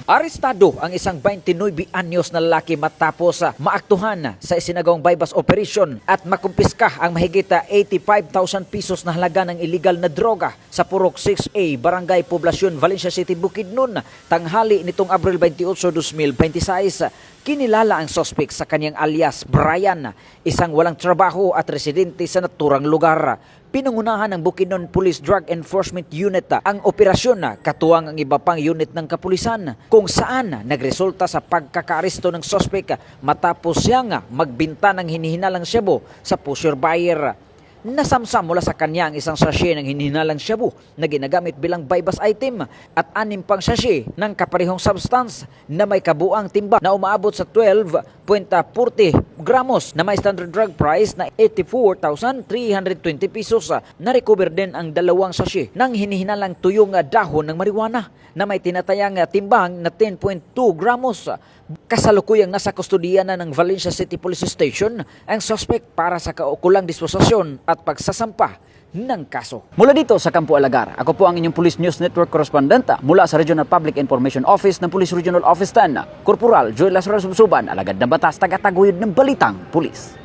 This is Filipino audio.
Arestado ang isang 29 anyos na lalaki matapos maaktuhan sa isinagawang bypass operation at makumpiska ang mahigit 85,000 pesos na halaga ng illegal na droga sa Purok 6A, Barangay Poblacion, Valencia City, Bukidnon. Tanghali nitong Abril 28, 2026, kinilala ang suspect sa kanyang alias Brian, isang walang trabaho at residente sa naturang lugar. Pinangunahan ng Bukidnon Police Drug Enforcement Unit ang operasyon, katuwang ang iba pang unit ng kapulisan, kung saan nagresulta sa pagkakaaresto ng suspect matapos siyang magbinta ng hinihinalang shabu sa pusher buyer. Nasamsam mula sa kanya ang isang sachet ng hinihinalang shabu na ginagamit bilang bypass item at 6 pang sachet ng kaparehong substance na may kabuang timba na umaabot sa 12.40 gramos na may standard drug price na 84,320 pesos. Na-recover din ang 2 sachet ng hinihinalang tuyong dahon ng marijuana na may tinatayang timbang na 10.2 gramos. Kasalukuyang nasa kustodiya na ng Valencia City Police Station ang suspect para sa kaukulang disposisyon at pagsasampa ng kaso. Mula dito sa Campo Alagar, ako po ang inyong Police News Network correspondent mula sa Regional Public Information Office ng Police Regional Office 10, Corporal Joel Lazaro Subsuban, alagad ng batas, tagataguyod ng balitang pulis.